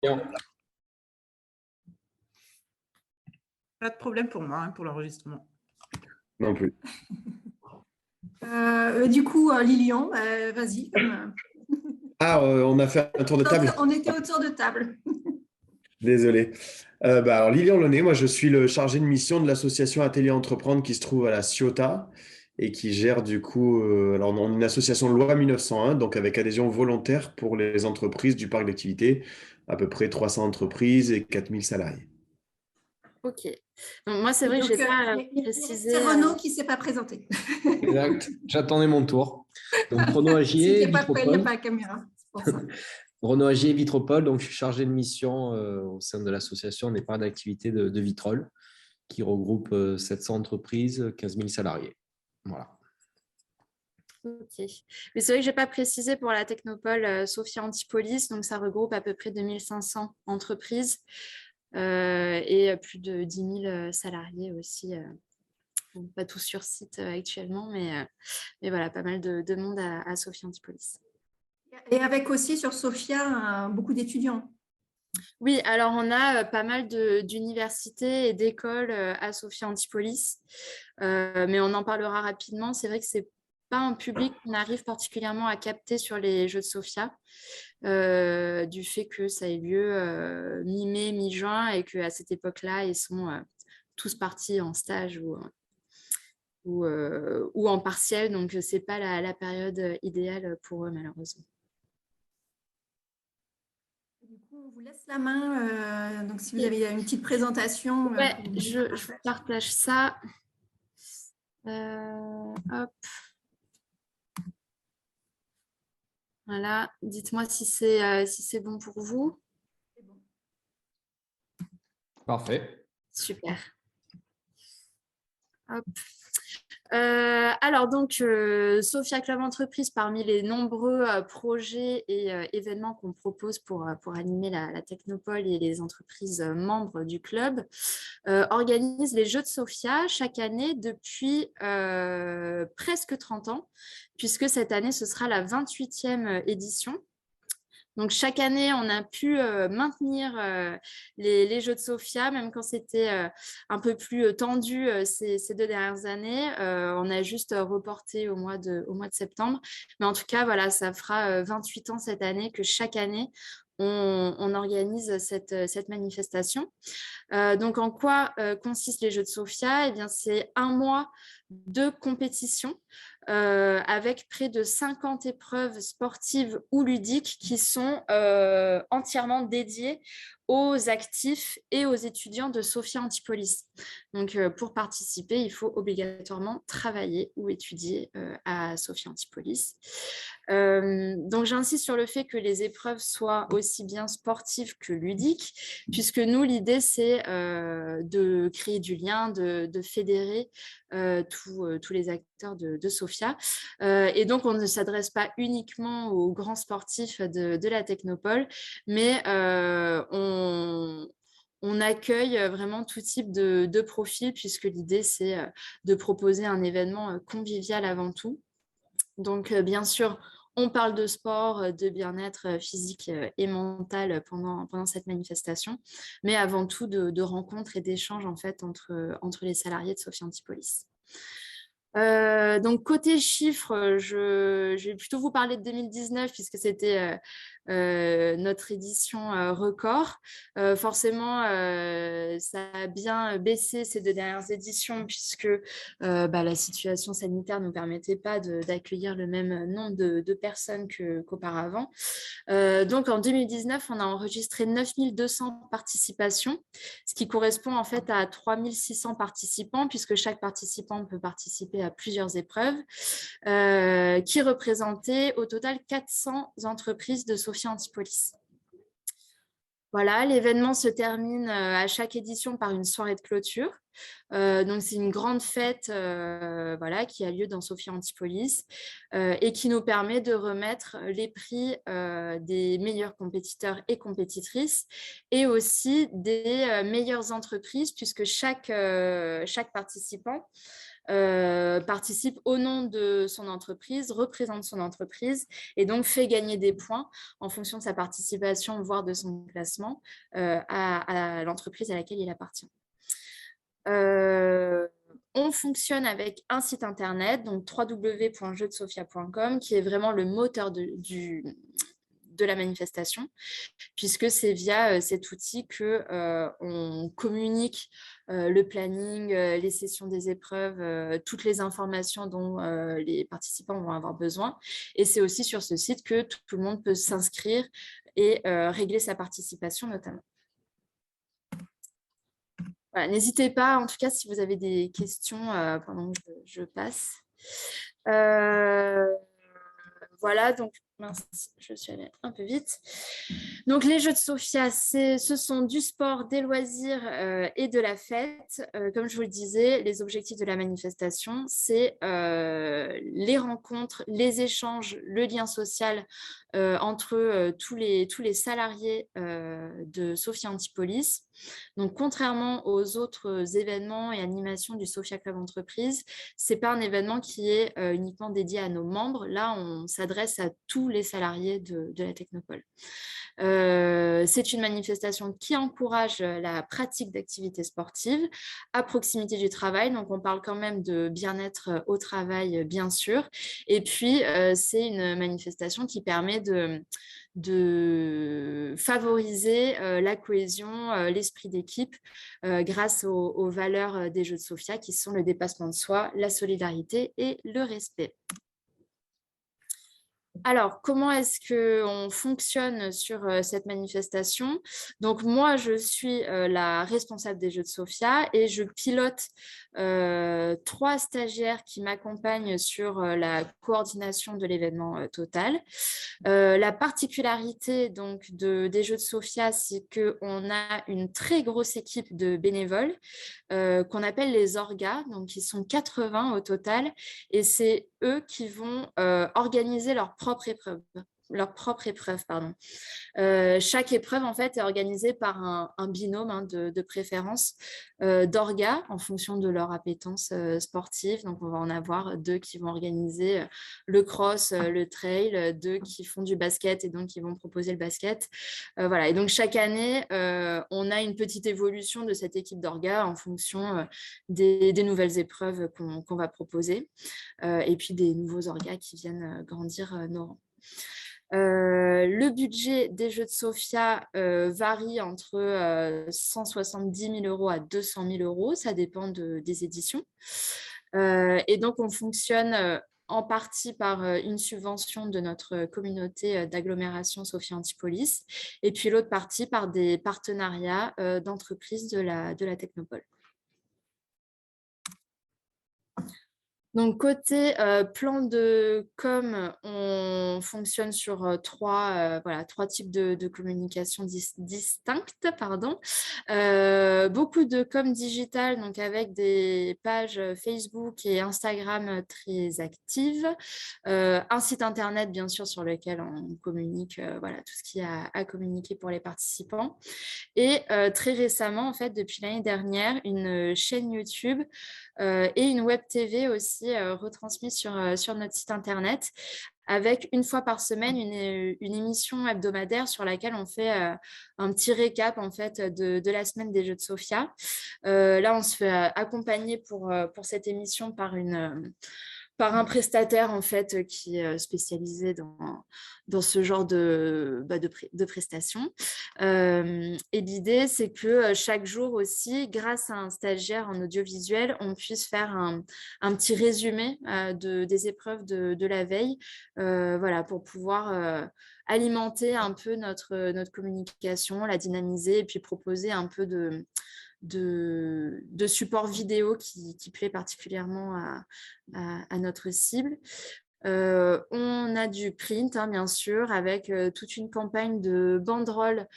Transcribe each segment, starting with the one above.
Bien. Pas de problème pour moi, pour l'enregistrement. Non plus. Du coup, Lilian, vas-y. On a fait un tour de table. On était autour de table. Désolé. Alors, Lilian Launay, moi, je suis le chargé de mission de l'association Atelier Entreprendre qui se trouve à la Ciotat et qui gère du coup, alors on est une association de loi 1901, donc avec adhésion volontaire pour les entreprises du parc d'activité, à peu près 300 entreprises et 4000 salariés. Ok. Donc, moi, c'est vrai que je n'ai pas précisé. C'est Renaud qui ne s'est pas présenté. Exact. J'attendais mon tour. Donc, Renaud Il Agier, n'y a pas Vitropole. la caméra. C'est pour ça. Renaud Agier, Vitropole. Donc, je suis chargé de mission au sein de l'association d'épargne d'activité de Vitrolles, qui regroupe 700 entreprises, 15 000 salariés. Voilà. Ok. Mais c'est vrai que je n'ai pas précisé pour la Technopole Sophia Antipolis. Donc, ça regroupe à peu près 2500 entreprises et plus de 10 000 salariés aussi. Pas tous sur site actuellement, mais voilà, pas mal de monde à Sophia Antipolis. Et avec aussi sur Sophia beaucoup d'étudiants. Oui, alors on a pas mal d'universités et d'écoles à Sophia Antipolis, mais on en parlera rapidement. C'est vrai que c'est pas un public qu'on arrive particulièrement à capter sur les Jeux de Sophia, du fait que ça ait lieu mi-mai, mi-juin, et qu'à cette époque-là, ils sont tous partis en stage ou en partiel, donc ce n'est pas la période idéale pour eux, malheureusement. Du coup, on vous laisse la main. Donc, si vous avez une petite présentation. Ouais, je partage ça. Hop. Voilà, dites-moi si c'est bon pour vous. C'est bon. Parfait. Super. Hop. Alors donc, Sophia Club Entreprise, parmi les nombreux projets et événements qu'on propose pour animer la Technopole et les entreprises membres du club, organise les Jeux de Sophia chaque année depuis presque 30 ans, puisque cette année, ce sera la 28e édition. Donc, chaque année, on a pu maintenir les Jeux de Sophia, même quand c'était un peu plus tendu ces 2 dernières années. On a juste reporté au mois de septembre. Mais en tout cas, voilà, ça fera 28 ans cette année que chaque année, on organise cette manifestation. Donc, en quoi consistent les Jeux de Sophia ? Eh bien, c'est un mois de compétition avec près de 50 épreuves sportives ou ludiques qui sont entièrement dédiées aux actifs et aux étudiants de Sophia Antipolis. Donc, pour participer, il faut obligatoirement travailler ou étudier à Sophia Antipolis. Donc, j'insiste sur le fait que les épreuves soient aussi bien sportives que ludiques, puisque nous, l'idée, c'est de créer du lien, de fédérer tous les acteurs de Sophia. Et donc, on ne s'adresse pas uniquement aux grands sportifs de la Technopole, mais on accueille vraiment tout type de profil, puisque l'idée, c'est de proposer un événement convivial avant tout. Donc, bien sûr, on parle de sport, de bien-être physique et mental pendant cette manifestation, mais avant tout de rencontres et d'échanges en fait, entre les salariés de Sophia Antipolis. Donc, côté chiffres, je vais plutôt vous parler de 2019 puisque c'était notre édition record. Forcément, ça a bien baissé ces 2 dernières éditions puisque la situation sanitaire ne nous permettait pas d'accueillir le même nombre de personnes qu'auparavant. Donc, en 2019, on a enregistré 9200 participations, ce qui correspond en fait à 3600 participants puisque chaque participant peut participer à plusieurs épreuves, qui représentaient au total 400 entreprises de Sophia Antipolis. Voilà, l'événement se termine à chaque édition par une soirée de clôture. Donc, c'est une grande fête qui a lieu dans Sophia Antipolis et qui nous permet de remettre les prix des meilleurs compétiteurs et compétitrices et aussi des meilleures entreprises puisque chaque participant participe au nom de son entreprise, représente son entreprise et donc fait gagner des points en fonction de sa participation, voire de son classement à l'entreprise à laquelle il appartient. On fonctionne avec un site internet, donc www.jeuxdesophia.com, qui est vraiment le moteur de la manifestation, puisque c'est via cet outil qu'on communique le planning, les sessions des épreuves, toutes les informations dont les participants vont avoir besoin. Et c'est aussi sur ce site que tout le monde peut s'inscrire et régler sa participation notamment. Voilà, n'hésitez pas, en tout cas, si vous avez des questions pendant que je passe. Voilà, donc, mince, je suis allée un peu vite. Donc, les Jeux de Sophia, ce sont du sport, des loisirs et de la fête. Comme je vous le disais, les objectifs de la manifestation, c'est les rencontres, les échanges, le lien social entre tous les salariés de Sophia Antipolis. Donc, contrairement aux autres événements et animations du Sophia Club Entreprise, ce n'est pas un événement qui est uniquement dédié à nos membres. Là, on s'adresse à tous les salariés de la Technopole. C'est une manifestation qui encourage la pratique d'activités sportives à proximité du travail. Donc, on parle quand même de bien-être au travail, bien sûr. Et puis, c'est une manifestation qui permet de favoriser la cohésion, l'esprit d'équipe grâce aux valeurs des Jeux de Sophia qui sont le dépassement de soi, la solidarité et le respect. Alors, comment est-ce qu'on fonctionne sur cette manifestation? Donc, moi, je suis la responsable des Jeux de Sophia et je pilote 3 stagiaires qui m'accompagnent sur la coordination de l'événement total. La particularité donc, des Jeux de Sophia, c'est qu'on a une très grosse équipe de bénévoles qu'on appelle les orgas, donc ils sont 80 au total, et c'est eux qui vont organiser leur propre épreuve. Chaque épreuve en fait est organisée par un binôme de préférence d'orgas en fonction de leur appétence sportive. Donc on va en avoir 2 qui vont organiser le cross, le trail, 2 qui font du basket et donc qui vont proposer le basket. Voilà. Et donc chaque année on a une petite évolution de cette équipe d'orgas en fonction des nouvelles épreuves qu'on va proposer et puis des nouveaux orgas qui viennent grandir nos rangs. Le budget des Jeux de Sophia varie entre 170 000 € à 200 000 €, ça dépend des éditions. Et donc, on fonctionne en partie par une subvention de notre communauté d'agglomération Sophia Antipolis, et puis l'autre partie par des partenariats d'entreprises de la Technopole. Donc, côté plan de com, on fonctionne sur 3 types de communication distinctes. Beaucoup de com digital, donc avec des pages Facebook et Instagram très actives. Un site internet, bien sûr, sur lequel on communique tout ce qu'il y a à communiquer pour les participants. Et très récemment, en fait, depuis l'année dernière, une chaîne YouTube et une web TV aussi retransmise sur notre site internet avec une fois par semaine une émission hebdomadaire sur laquelle on fait un petit récap en fait de la semaine des Jeux de Sophia. Là, on se fait accompagner pour cette émission par un prestataire en fait qui est spécialisé dans ce genre de prestations. Et l'idée, c'est que chaque jour aussi, grâce à un stagiaire en audiovisuel, on puisse faire un petit résumé des épreuves de la veille, pour pouvoir alimenter un peu notre communication, la dynamiser et puis proposer un peu de support vidéo qui plaît particulièrement à notre cible. On a du print, bien sûr, avec toute une campagne de banderoles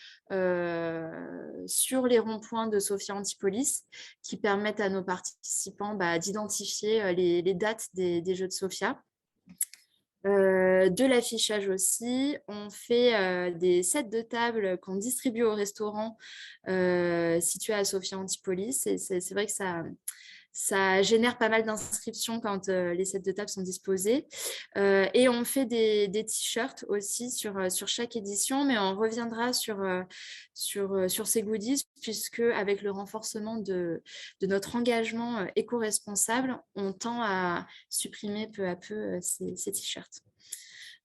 sur les ronds-points de Sophia Antipolis qui permettent à nos participants d'identifier les dates des Jeux de Sophia. De l'affichage aussi, on fait des sets de table qu'on distribue au restaurant situé à Sophia Antipolis et c'est vrai que ça génère pas mal d'inscriptions quand les sets de table sont disposés. Et on fait des t-shirts aussi sur chaque édition, mais on reviendra sur ces goodies, puisque avec le renforcement de notre engagement éco-responsable, on tend à supprimer peu à peu ces t-shirts.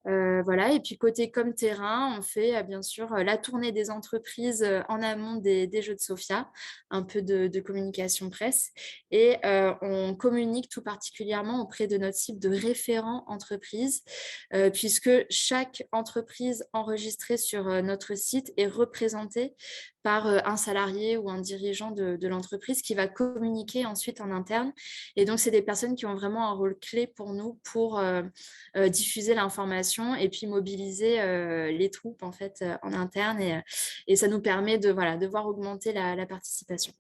Voilà. Et puis côté com terrain, on fait bien sûr la tournée des entreprises en amont des Jeux de Sofia, un peu de communication presse, et on communique tout particulièrement auprès de notre cible de référents entreprises, puisque chaque entreprise enregistrée sur notre site est représentée par un salarié ou un dirigeant de l'entreprise qui va communiquer ensuite en interne. Et donc, c'est des personnes qui ont vraiment un rôle clé pour nous pour diffuser l'information et puis mobiliser les troupes en fait en interne, et ça nous permet de voir augmenter la participation.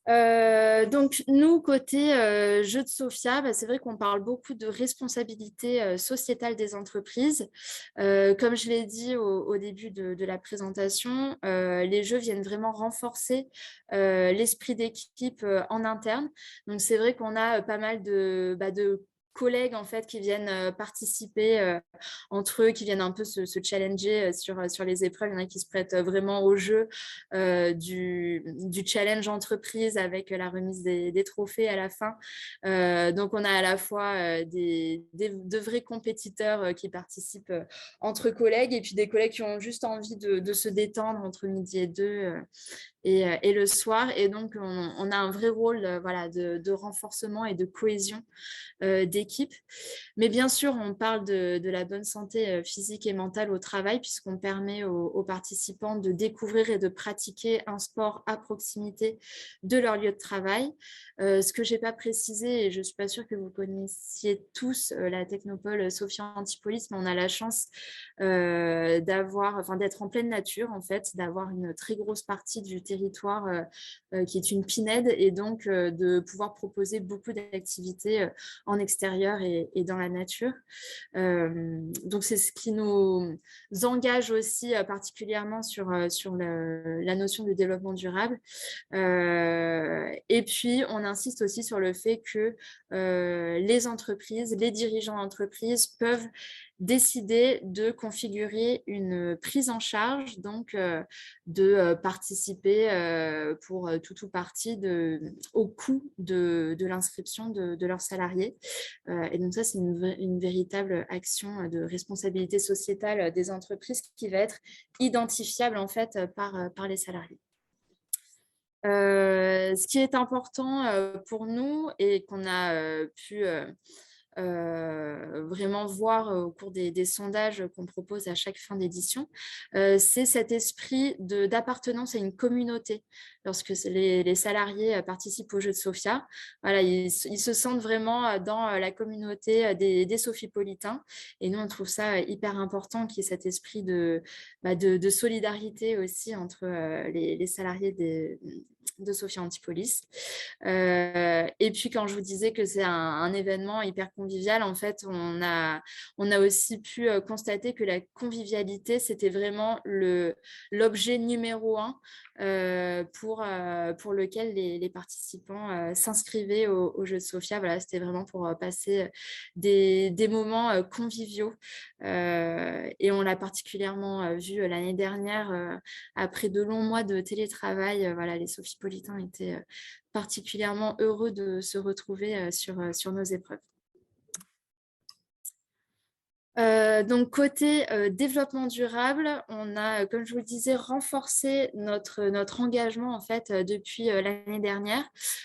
Donc nous, côté Jeux de Sofia, c'est vrai qu'on parle beaucoup de responsabilité sociétale des entreprises. Comme je l'ai dit au début de la présentation, les jeux viennent vraiment renforcer l'esprit d'équipe en interne. Donc c'est vrai qu'on a pas mal de collègues en fait qui viennent participer entre eux, qui viennent un peu se challenger sur les épreuves. Il y en a qui se prêtent vraiment au jeu du challenge entreprise avec la remise des trophées à la fin. Donc on a à la fois de vrais compétiteurs qui participent entre collègues, et puis des collègues qui ont juste envie de se détendre entre midi et 2 et le soir. Et donc on a un vrai rôle de renforcement et de cohésion d'équipe. Mais bien sûr, on parle de la bonne santé physique et mentale au travail, puisqu'on permet aux participants de découvrir et de pratiquer un sport à proximité de leur lieu de travail. Ce que je n'ai pas précisé, et je ne suis pas sûre que vous connaissiez tous la Technopole Sofia Antipolis, mais on a la chance d'être en pleine nature, en fait, d'avoir une très grosse partie du territoire qui est une pinède, et donc de pouvoir proposer beaucoup d'activités en extérieur et dans la nature. Donc, c'est ce qui nous engage aussi particulièrement sur la notion de développement durable. Et puis, on insiste aussi sur le fait que les entreprises, les dirigeants d'entreprise peuvent décider de configurer une prise en charge, donc de participer pour tout ou partie au coût de l'inscription de leurs salariés. Et donc ça, c'est une véritable action de responsabilité sociétale des entreprises qui va être identifiable en fait par les salariés. Ce qui est important pour nous et qu'on a pu vraiment voir au cours des sondages qu'on propose à chaque fin d'édition, c'est cet esprit d'appartenance à une communauté. Lorsque les salariés participent aux Jeux de Sofia, voilà, ils se sentent vraiment dans la communauté des Sophipolitains, et nous on trouve ça hyper important qu'il y ait cet esprit de solidarité aussi entre les salariés de Sofia Antipolis. Et puis quand je vous disais que c'est un événement hyper convivial, en fait on a aussi pu constater que la convivialité c'était vraiment l'objet numéro 1 pour lequel les participants s'inscrivaient aux Jeux de Sofia. Voilà, c'était vraiment pour passer des moments conviviaux, et on l'a particulièrement vu l'année dernière après de longs mois de télétravail. Voilà, les Sophipolitains étaient particulièrement heureux de se retrouver sur nos épreuves. Donc côté développement durable, on a, comme je vous le disais, renforcé notre engagement en fait depuis l'année dernière.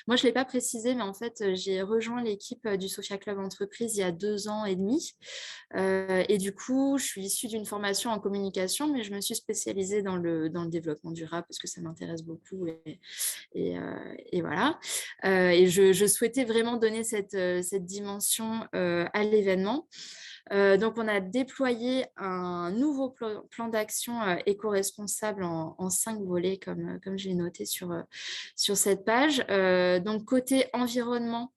Moi, je ne l'ai pas précisé, mais en fait, j'ai rejoint l'équipe du Sofia Club Entreprise il y a 2 ans et demi. Et du coup, je suis issue d'une formation en communication, mais je me suis spécialisée dans le développement durable parce que ça m'intéresse beaucoup. Et voilà. Et je souhaitais vraiment donner cette dimension à l'événement. Donc, on a déployé un nouveau plan d'action éco-responsable en 5 volets, comme je l'ai noté sur cette page. Donc, côté environnement,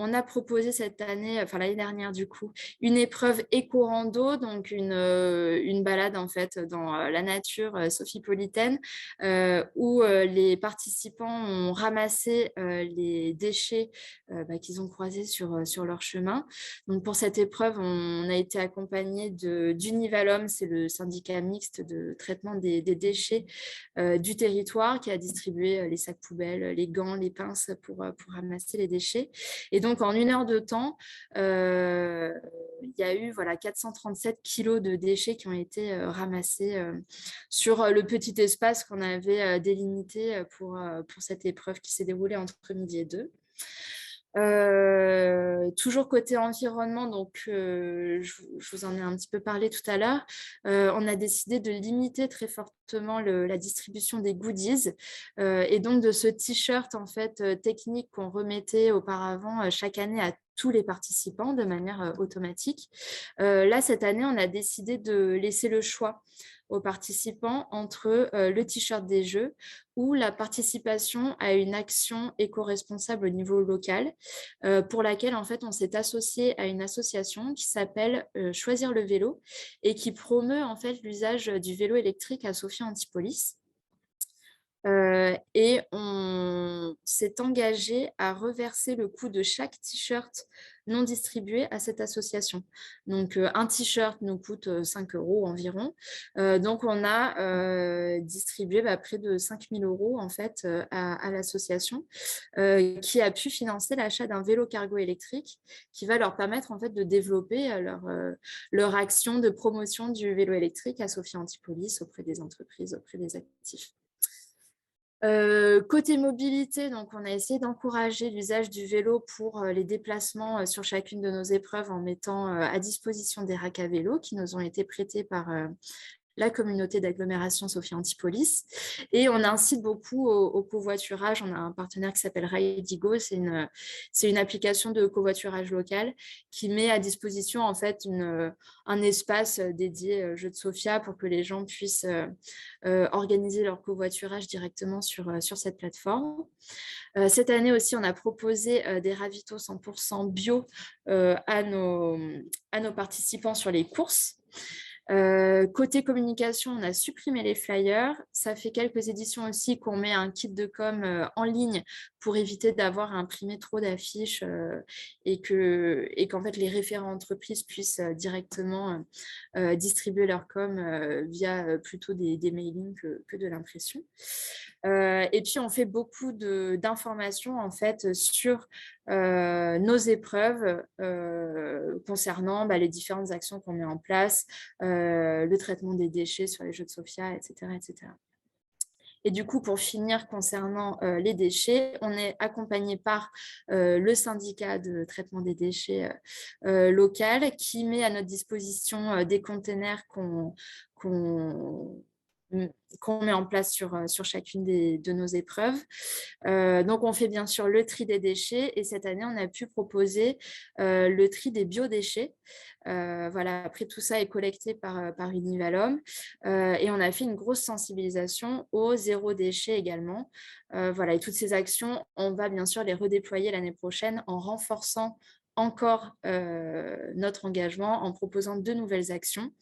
on a proposé cette année, enfin l'année dernière du coup, une épreuve éco-rando, donc une balade en fait dans la nature sophipolitaine, où les participants ont ramassé les déchets qu'ils ont croisés sur leur chemin. Donc pour cette épreuve, on a été accompagné d'Univalom, c'est le syndicat mixte de traitement des déchets du territoire, qui a distribué les sacs poubelles, les gants, les pinces pour ramasser les déchets. Et donc en 1 heure de temps, il y a eu 437 kilos de déchets qui ont été ramassés sur le petit espace qu'on avait délimité pour cette épreuve qui s'est déroulée entre midi et 2. Toujours côté environnement, donc je vous en ai un petit peu parlé tout à l'heure, on a décidé de limiter très fortement la distribution des goodies et donc de ce t-shirt en fait technique qu'on remettait auparavant chaque année à tous les participants de manière automatique. Là, cette année, on a décidé de laisser le choix aux participants entre le t-shirt des Jeux ou la participation à une action éco-responsable au niveau local, pour laquelle en fait on s'est associé à une association qui s'appelle Choisir le vélo et qui promeut en fait l'usage du vélo électrique à Sophia Antipolis. Et on s'est engagé à reverser le coût de chaque t-shirt non distribué à cette association. Donc, un t-shirt nous coûte 5 € environ. Donc, on a distribué près de 5 000 € en fait, à l'association qui a pu financer l'achat d'un vélo cargo électrique qui va leur permettre en fait, de développer leur action de promotion du vélo électrique à Sophia Antipolis auprès des entreprises, auprès des actifs. Côté mobilité, donc on a essayé d'encourager l'usage du vélo pour les déplacements sur chacune de nos épreuves en mettant à disposition des racks à vélo qui nous ont été prêtés par la communauté d'agglomération Sophia Antipolis. Et on incite beaucoup au covoiturage. On a un partenaire qui s'appelle Ridigo. C'est une application de covoiturage local qui met à disposition en fait un espace dédié Jeux de Sophia pour que les gens puissent organiser leur covoiturage directement sur cette plateforme. Cette année aussi, on a proposé des ravitaux 100% bio à nos participants sur les courses. Côté communication, on a supprimé les flyers. Ça fait quelques éditions aussi qu'on met un kit de com en ligne pour éviter d'avoir à imprimer trop d'affiches et qu'en fait les référents entreprises puissent directement distribuer leur com via plutôt des mailings que de l'impression. Et puis on fait beaucoup d'informations en fait sur nos épreuves concernant les différentes actions qu'on met en place, le traitement des déchets sur les Jeux de Sophia, etc., etc. Et du coup, pour finir, concernant les déchets, on est accompagné par le syndicat de traitement des déchets local qui met à notre disposition des containers qu'on met en place sur chacune de nos épreuves. Donc, on fait bien sûr le tri des déchets et cette année, on a pu proposer le tri des biodéchets. Après, tout ça est collecté par Univalom et on a fait une grosse sensibilisation au zéro déchet également. Et toutes ces actions, on va bien sûr les redéployer l'année prochaine en renforçant encore notre engagement en proposant de nouvelles actions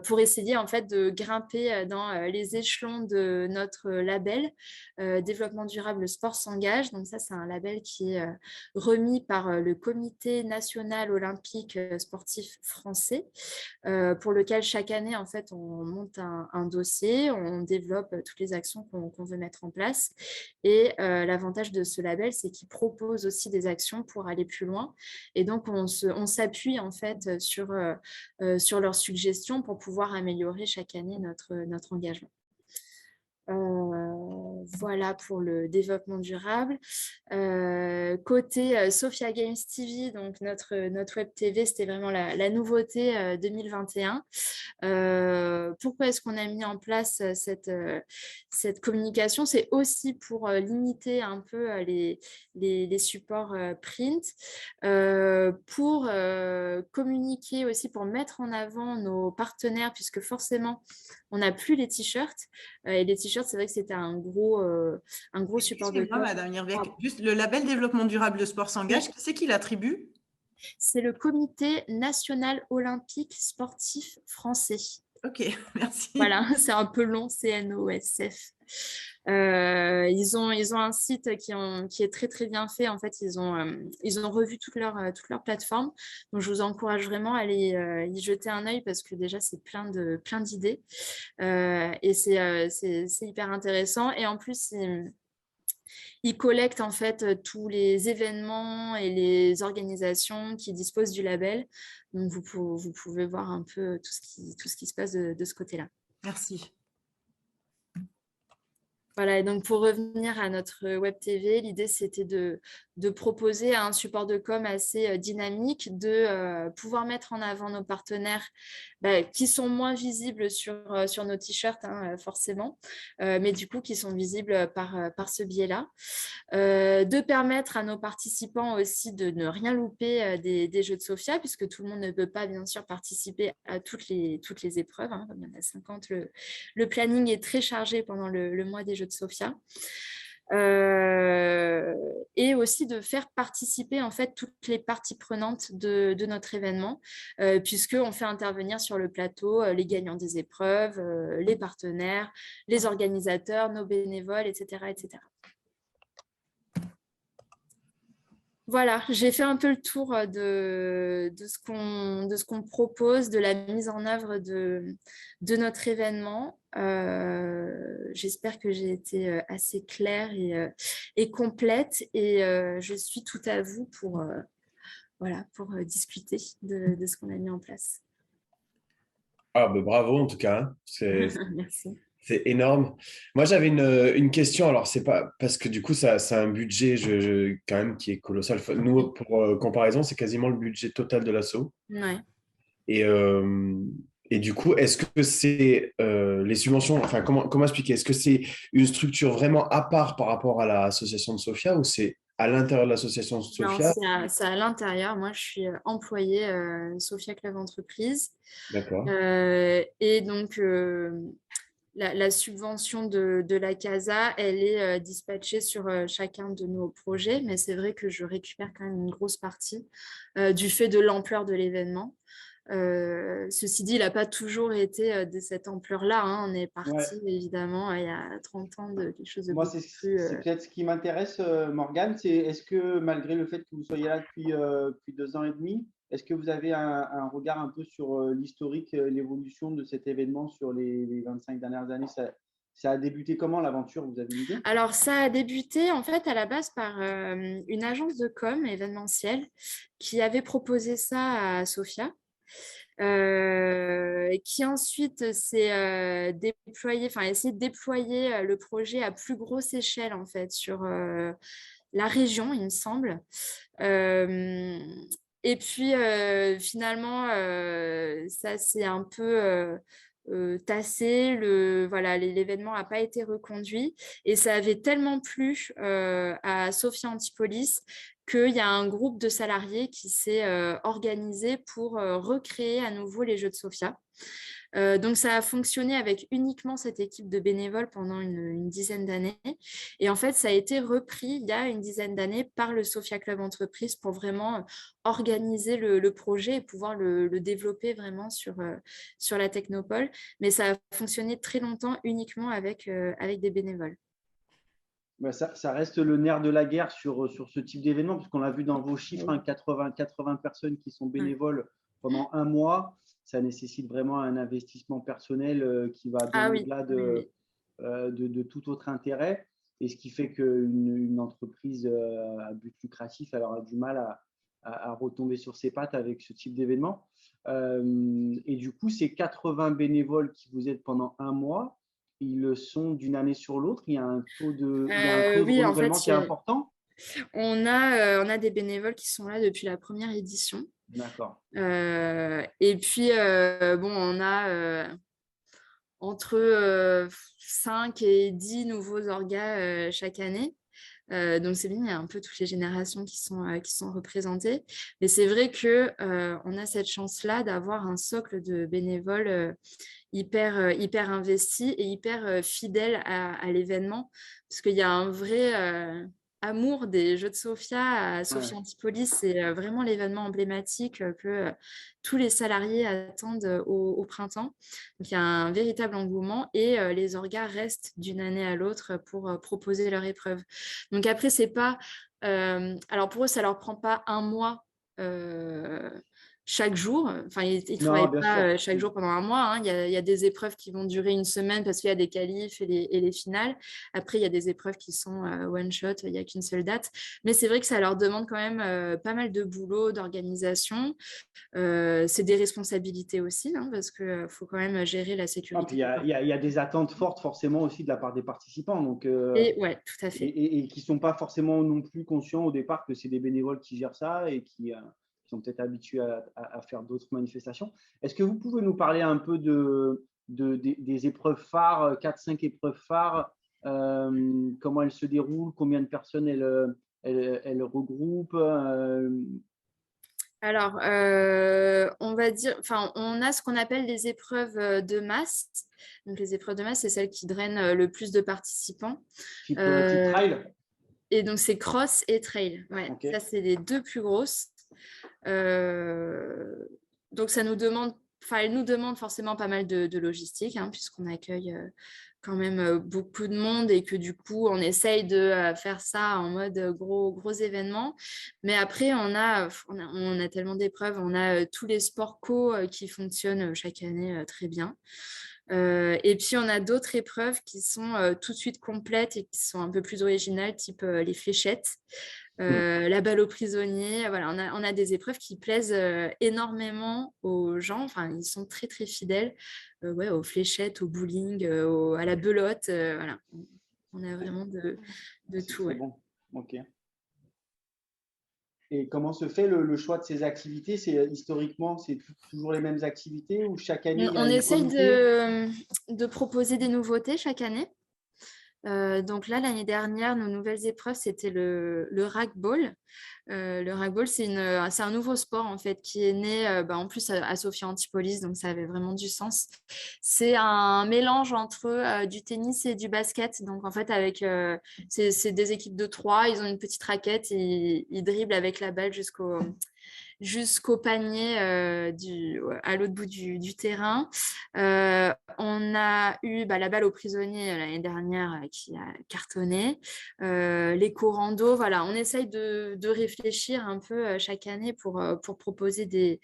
pour essayer en fait de grimper dans les échelons de notre label développement durable sport s'engage. Donc ça c'est un label qui est remis par le comité national olympique sportif français pour lequel chaque année en fait on monte un dossier, on développe toutes les actions qu'on veut mettre en place et l'avantage de ce label c'est qu'il propose aussi des actions pour aller plus loin et donc on s'appuie en fait sur leurs suggestions pour pouvoir améliorer chaque année notre engagement. Voilà pour le développement durable. Côté Sophia Games TV, donc notre web TV, c'était vraiment la nouveauté 2021. Pourquoi est-ce qu'on a mis en place cette communication? C'est aussi pour limiter un peu les supports print, pour communiquer aussi, pour mettre en avant nos partenaires, puisque forcément, on n'a plus les t-shirts. Et les t-shirts, c'est vrai que c'était un gros support de Excusez-moi, com. Madame Yerbeck, Pardon. juste le label développement durable de sport s'engage, qui c'est qui l'attribue? C'est le Comité national olympique sportif français. Ok, merci. Voilà, c'est un peu long, CNOSF. Ils ont un site qui est très très bien fait. En fait, ils ont revu toute leur plateforme. Donc, je vous encourage vraiment à aller y jeter un œil parce que déjà, c'est plein d'idées. Et c'est hyper intéressant. Et en plus, ils collectent en fait tous les événements et les organisations qui disposent du label. Donc, vous pouvez voir un peu tout ce qui se passe de ce côté-là. Merci. Voilà, et donc pour revenir à notre web TV, l'idée c'était de proposer un support de com assez dynamique, de pouvoir mettre en avant nos partenaires qui sont moins visibles sur nos t-shirts, hein, forcément, mais du coup qui sont visibles par ce biais-là. De permettre à nos participants aussi de ne rien louper des Jeux de Sofia, puisque tout le monde ne peut pas bien sûr participer à toutes les épreuves, hein, comme il y en a 50, le planning est très chargé pendant le mois des Jeux de Sofia. Et aussi de faire participer en fait toutes les parties prenantes de notre événement, puisqu'on fait intervenir sur le plateau les gagnants des épreuves, les partenaires, les organisateurs, nos bénévoles, etc. etc. Voilà, j'ai fait un peu le tour de ce qu'on propose, de la mise en œuvre de notre événement. J'espère que j'ai été assez claire et complète et je suis tout à vous pour discuter de ce qu'on a mis en place. Ah, ben bravo en tout cas, hein. Merci. C'est énorme. Moi, j'avais une question. Alors, c'est pas parce que du coup, ça a un budget quand même qui est colossal. Nous, pour comparaison, c'est quasiment le budget total de l'asso. Ouais. Et, et du coup, est-ce que c'est les subventions, enfin, comment expliquer? Est-ce que c'est une structure vraiment à part par rapport à l'association de Sofia ou c'est à l'intérieur de l'association de Non, Sofia? c'est à l'intérieur. Moi, je suis employée Sofia Club Entreprise. D'accord. Et donc, la subvention de la CASA, elle est dispatchée sur chacun de nos projets, mais c'est vrai que je récupère quand même une grosse partie du fait de l'ampleur de l'événement. Ceci dit, il n'a pas toujours été de cette ampleur-là, hein. On est parti, Ouais. évidemment, il y a 30 ans de quelque chose de Moi, beaucoup plus... c'est peut-être ce qui m'intéresse, Morgane, c'est est-ce que malgré le fait que vous soyez là depuis 2 ans et demi, est-ce que vous avez un regard un peu sur l'historique, l'évolution de cet événement sur les 25 dernières années? Ça a débuté comment l'aventure? Vous avez une idée? Alors, ça a débuté en fait à la base par une agence de com événementielle qui avait proposé ça à Sofia. Qui ensuite s'est déployé, enfin essayé de déployer le projet à plus grosse échelle en fait sur la région, il me semble. Et puis finalement, ça s'est un peu tassé, l'événement n'a pas été reconduit et ça avait tellement plu à Sofia Antipolis qu'il y a un groupe de salariés qui s'est organisé pour recréer à nouveau les Jeux de Sofia. Donc, ça a fonctionné avec uniquement cette équipe de bénévoles pendant une dizaine d'années. Et en fait, ça a été repris il y a une dizaine d'années par le Sofia Club Entreprise pour vraiment organiser le projet et pouvoir le développer vraiment sur la Technopole. Mais ça a fonctionné très longtemps uniquement avec des bénévoles. Ouais, ça reste le nerf de la guerre sur ce type d'événement, puisqu'on l'a vu dans vos chiffres, hein, 80 personnes qui sont bénévoles pendant un mois. Ça nécessite vraiment un investissement personnel qui va bien au-delà de tout autre intérêt. Et ce qui fait qu'une entreprise à but lucratif alors, a du mal à retomber sur ses pattes avec ce type d'événement. Et du coup, ces 80 bénévoles qui vous aident pendant un mois, ils le sont d'une année sur l'autre. Il y a un taux de renouvellement qui est important. On a des bénévoles qui sont là depuis la première édition. D'accord. Et puis, on a entre 5 et 10 nouveaux orgas chaque année. Donc, c'est bien, il y a un peu toutes les générations qui sont représentées. Mais c'est vrai qu'on a cette chance-là d'avoir un socle de bénévoles hyper investis et hyper fidèles à l'événement, parce qu'il y a un vrai amour des Jeux de Sofia à Sophia Antipolis. C'est vraiment l'événement emblématique que tous les salariés attendent au printemps. Donc, il y a un véritable engouement et les orgas restent d'une année à l'autre pour proposer leur épreuve. Donc après, c'est pas... alors pour eux, ça leur prend pas un mois chaque jour. Enfin, ils ne Non, travaillent bien pas sûr. chaque jour pendant un mois. Hein. Il y a des épreuves qui vont durer une semaine parce qu'il y a des qualifs et les finales. Après, il y a des épreuves qui sont one-shot, il n'y a qu'une seule date. Mais c'est vrai que ça leur demande quand même pas mal de boulot, d'organisation. C'est des responsabilités aussi, hein, parce qu'il faut quand même gérer la Ah, sécurité. puis il y a des attentes fortes forcément aussi de la part des participants. Donc, Et ouais, tout à fait. et qui ne sont pas forcément non plus conscients au départ que c'est des bénévoles qui gèrent ça et qui sont peut-être habitués à faire d'autres manifestations. Est-ce que vous pouvez nous parler un peu des épreuves phares, 4-5 épreuves phares, comment elles se déroulent, combien de personnes elles regroupent Alors, on va dire, enfin, on a ce qu'on appelle les épreuves de masse. Donc, les épreuves de masse, c'est celles qui drainent le plus de participants. type trail? Et donc, c'est cross et trail. Ouais, Ok. ça, c'est les deux plus grosses. Donc, ça nous demande, enfin, elle nous demande forcément pas mal de logistique, hein, puisqu'on accueille quand même beaucoup de monde et que du coup, on essaye de faire ça en mode gros événement. Mais après, on a tellement d'épreuves, on a tous les sports co qui fonctionnent chaque année très bien. Et puis, on a d'autres épreuves qui sont tout de suite complètes et qui sont un peu plus originales, type les fléchettes, la balle aux prisonniers. Voilà, on a des épreuves qui plaisent énormément aux gens. Enfin, ils sont très, très fidèles ouais, aux fléchettes, au bowling, à la belote. Voilà. On a vraiment de tout. C'est bon. Ok. Et comment se fait le choix de ces activités? Historiquement, c'est toujours les mêmes activités ou chaque année, il y a On un essaye comité? de proposer des nouveautés chaque année. Donc là, l'année dernière, nos nouvelles épreuves, c'était le racball. Le racball, c'est un nouveau sport en fait qui est né en plus à Sophia Antipolis, donc ça avait vraiment du sens. C'est un mélange entre du tennis et du basket. Donc en fait, c'est des équipes de 3, ils ont une petite raquette et ils dribblent avec la balle jusqu'au panier à l'autre bout du terrain. On a eu la balle aux prisonniers l'année dernière qui a cartonné. Les co-rando, voilà, on essaye de réfléchir un peu chaque année pour proposer des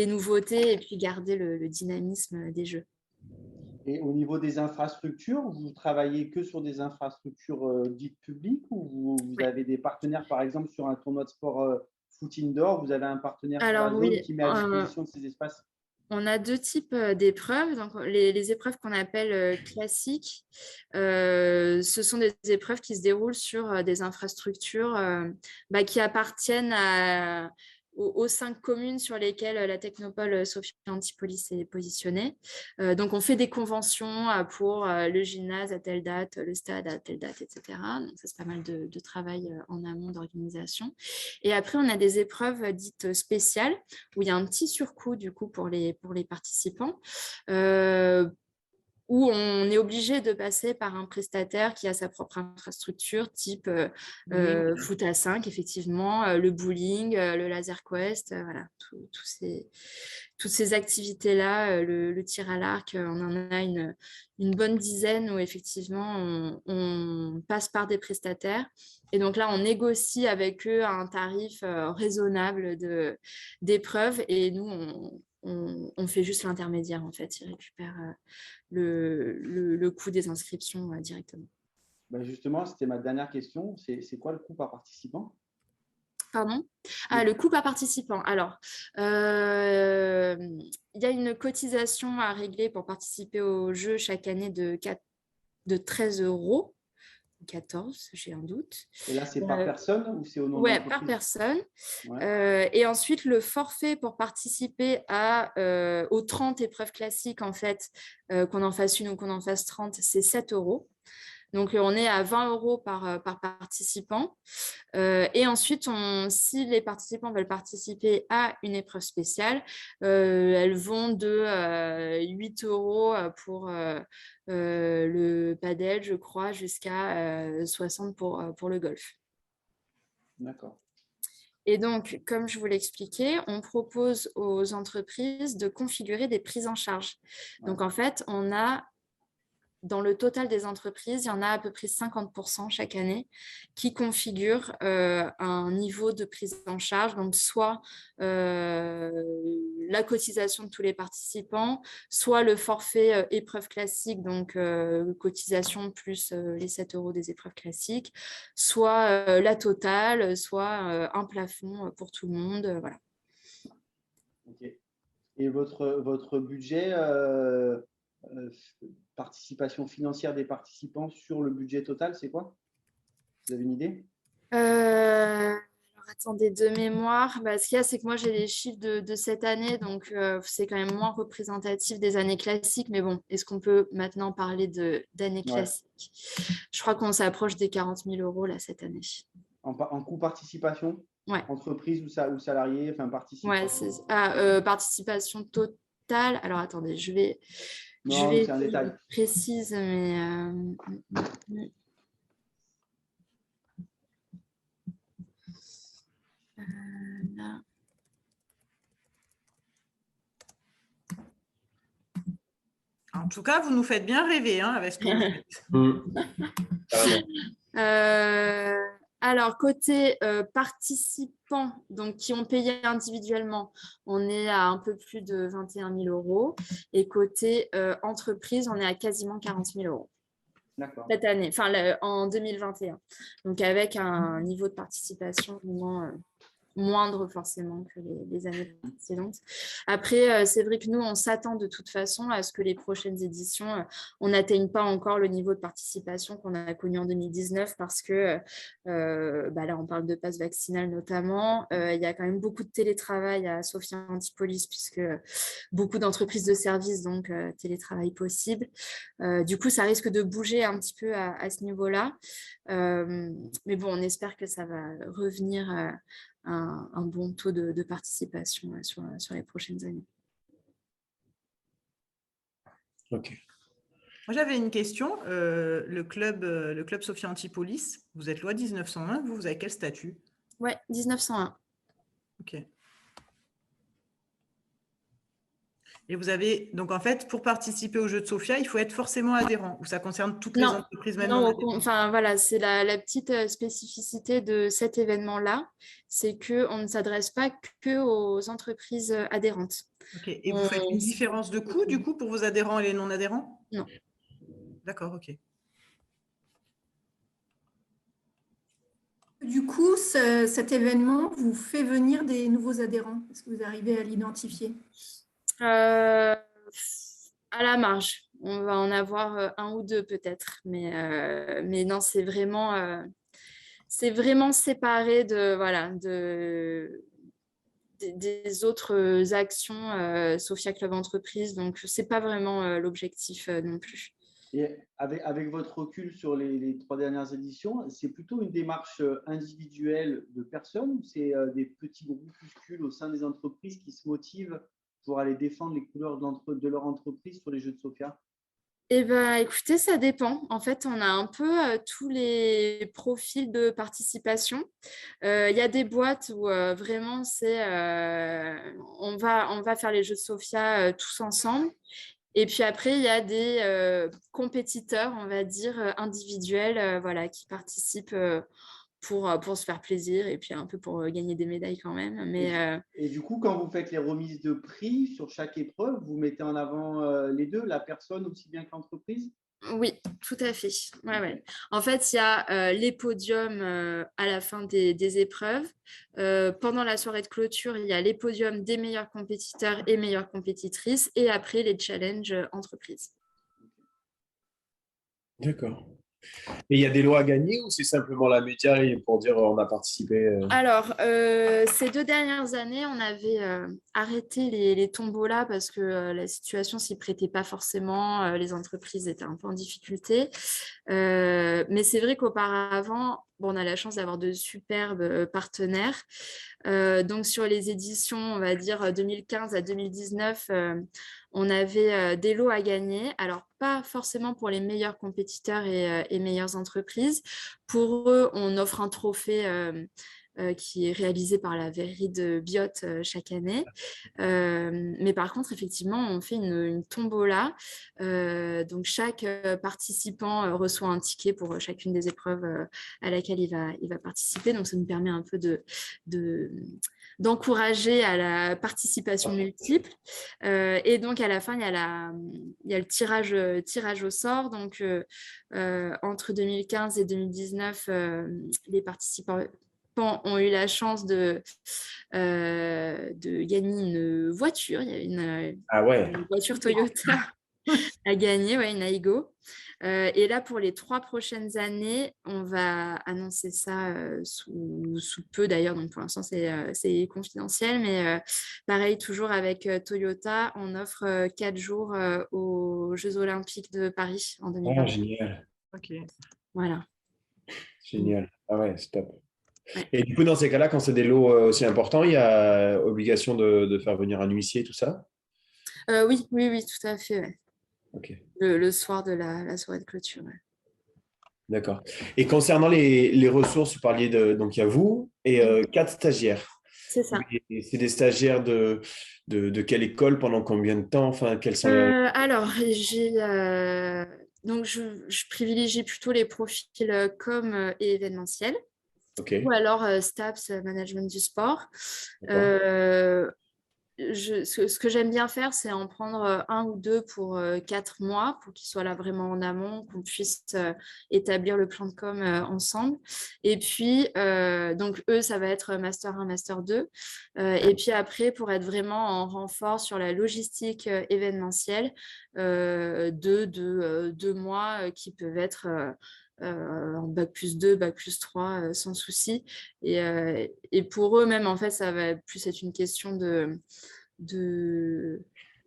nouveautés et puis garder le dynamisme des jeux. Et au niveau des infrastructures, vous travaillez que sur des infrastructures dites publiques ou vous avez des partenaires, par exemple, sur un tournoi de sport foot indoor, vous avez un partenaire sur la Alors zone oui, qui met à disposition de ces espaces? on a deux types d'épreuves. Donc, les épreuves qu'on appelle classiques, ce sont des épreuves qui se déroulent sur des infrastructures qui appartiennent aux 5 communes sur lesquelles la technopole Sophia Antipolis est positionnée. Donc, on fait des conventions pour le gymnase à telle date, le stade à telle date, etc. Donc, ça, c'est pas mal de travail en amont d'organisation. Et après, on a des épreuves dites spéciales où il y a un petit surcoût du coup pour les participants, où on est obligé de passer par un prestataire qui a sa propre infrastructure, type foot à 5, effectivement, le bowling, le laser quest, voilà, toutes ces activités-là, le tir à l'arc, on en a une bonne dizaine où effectivement on passe par des prestataires. Et donc là, on négocie avec eux un tarif raisonnable d'épreuve et nous, on fait juste l'intermédiaire en fait. Ils récupèrent le coût des inscriptions directement. Justement, c'était ma dernière question. C'est quoi le coût par participant? Pardon? Le coût par participant. Alors, il y a une cotisation à régler pour participer au jeu chaque année de 13 €. 14, j'ai un doute. Et là, c'est par personne ou c'est au nom de Ouais, l'entreprise? par personne. Ouais. Et ensuite, le forfait pour participer aux 30 épreuves classiques, en fait, qu'on en fasse une ou qu'on en fasse 30, c'est 7 €. Donc, on est à 20 € par participant. Et ensuite, si les participants veulent participer à une épreuve spéciale, elles vont de 8 € pour le padel, je crois, jusqu'à 60 pour le golf. D'accord. Et donc, comme je vous l'expliquais, on propose aux entreprises de configurer des prises en charge. Donc, en fait, dans le total des entreprises, il y en a à peu près 50% chaque année qui configurent un niveau de prise en charge, donc soit la cotisation de tous les participants, soit le forfait épreuve classique, donc cotisation plus les 7 € des épreuves classiques, soit la totale, soit un plafond pour tout le monde. Voilà. Ok. Et votre budget, participation financière des participants sur le budget total, c'est quoi? Vous avez une idée? Alors, attendez, de mémoire, ce qu'il y a, c'est que moi, j'ai les chiffres de cette année, donc c'est quand même moins représentatif des années classiques. Mais bon, est-ce qu'on peut maintenant parler d'années classiques? Je crois qu'on s'approche des 40 000 € là, cette année. En coût participation? Ouais. Entreprise ou salarié, enfin participant? Ouais, participation totale. Alors, attendez, je vais c'est un détail. Précise, mais... là. En tout cas, vous nous faites bien rêver avec ce que vous faites. Alors, côté participants donc, qui ont payé individuellement, on est à un peu plus de 21 000 €. Et côté entreprise, on est à quasiment 40 000 € cette année, en 2021. Donc, avec un niveau de participation moindre forcément que les années précédentes. Après, c'est vrai que nous, on s'attend de toute façon à ce que les prochaines éditions, on n'atteigne pas encore le niveau de participation qu'on a connu en 2019 parce que là, on parle de passe vaccinal notamment. Il y a quand même beaucoup de télétravail à Sophia Antipolis puisque beaucoup d'entreprises de services, donc télétravail possible. Du coup, ça risque de bouger un petit peu à ce niveau-là. Mais bon, on espère que ça va revenir un bon taux de participation sur les prochaines années. Ok. Moi, j'avais une question. Le club Sophia Antipolis, vous êtes loi 1901, vous avez quel statut? Ouais, 1901. Ok. Et vous avez, donc en fait, pour participer au jeu de Sophia, il faut être forcément adhérent, ou ça concerne toutes les entreprises, même non adhérentes? Enfin voilà, c'est la petite spécificité de cet événement-là, c'est qu'on ne s'adresse pas que aux entreprises adhérentes. Ok. Et vous faites une différence de coût, du coup, pour vos adhérents et les non-adhérents? Non. D'accord, ok. Du coup, cet événement vous fait venir des nouveaux adhérents? Est-ce que vous arrivez à l'identifier? À la marge. On va en avoir un ou deux peut-être, mais non, c'est vraiment séparé des autres actions Sophia Club Entreprise, donc ce n'est pas vraiment l'objectif non plus. Et avec votre recul sur les 3 dernières éditions, c'est plutôt une démarche individuelle de personnes ou c'est des petits groupuscules au sein des entreprises qui se motivent pour aller défendre les couleurs de leur entreprise sur les Jeux de Sophia? Eh bien, écoutez, ça dépend. En fait, on a un peu tous les profils de participation. Il y a des boîtes où vraiment, on va faire les Jeux de Sophia tous ensemble. Et puis après, il y a des compétiteurs, on va dire, individuels qui participent pour se faire plaisir et puis un peu pour gagner des médailles quand même. Et du coup, quand vous faites les remises de prix sur chaque épreuve, vous mettez en avant les deux, la personne aussi bien que l'entreprise? Oui, tout à fait. Ouais. En fait, il y a les podiums à la fin des épreuves. Pendant la soirée de clôture, il y a les podiums des meilleurs compétiteurs et meilleures compétitrices. Et après, les challenges entreprises. D'accord. Et il y a des lots à gagner ou c'est simplement la média pour dire on a participé Alors, ces 2 dernières années, on avait arrêté les tombolas parce que la situation s'y prêtait pas forcément. Les entreprises étaient un peu en difficulté. Mais c'est vrai qu'auparavant, bon, on a la chance d'avoir de superbes partenaires. Donc, sur les éditions, on va dire 2015 à 2019, on avait des lots à gagner. Alors, pas forcément pour les meilleurs compétiteurs et meilleures entreprises. Pour eux, on offre un trophée qui est réalisé par la verrerie de Biot chaque année. Mais par contre, effectivement, on fait une tombola. Donc, chaque participant reçoit un ticket pour chacune des épreuves à laquelle il va participer. Donc, ça nous permet un peu d'encourager à la participation multiple. Et donc, à la fin, il y a le tirage au sort. Donc, entre 2015 et 2019, les participants ont eu la chance de gagner une voiture. Il y a une voiture Toyota à gagner, une Aygo. Et là, pour les 3 prochaines années, on va annoncer ça sous peu d'ailleurs. Donc, pour l'instant, c'est confidentiel. Mais pareil, toujours avec Toyota, on offre 4 jours aux Jeux Olympiques de Paris en 2020. Génial. Ok. Voilà. Génial. Ah ouais, c'est top. Ouais. Et du coup, dans ces cas-là, quand c'est des lots aussi importants, il y a obligation de faire venir un huissier, tout ça? Oui, tout à fait. Ouais. Ok. Le soir de la soirée de clôture. Ouais. D'accord. Et concernant les ressources, vous parliez donc il y a vous et 4 stagiaires. C'est ça. Et c'est des stagiaires de quelle école, pendant combien de temps? Enfin, quels sont Alors, donc je privilégie plutôt les profils com et événementiels. Ok. Ou alors STAPS, management du sport. Ce que j'aime bien faire, c'est en prendre 1 ou 2 pour 4 mois, pour qu'ils soient là vraiment en amont, qu'on puisse établir le plan de com ensemble. Et puis, donc eux, ça va être Master 1, Master 2. Et puis après, pour être vraiment en renfort sur la logistique événementielle, 2 mois qui peuvent être en bac+2, bac+3, sans souci. Et pour eux même, en fait, ça va plus être une question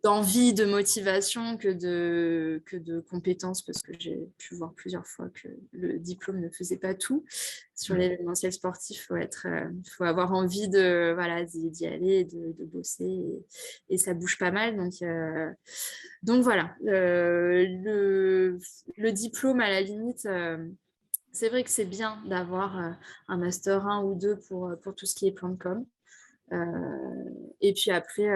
d'envie, de motivation que de compétences, parce que j'ai pu voir plusieurs fois que le diplôme ne faisait pas tout. Sur l'événementiel sportif, faut avoir envie d'y aller, de bosser, et ça bouge pas mal. Donc voilà, le diplôme, à la limite, c'est vrai que c'est bien d'avoir un master 1 ou 2 pour tout ce qui est plan de com. Et puis après,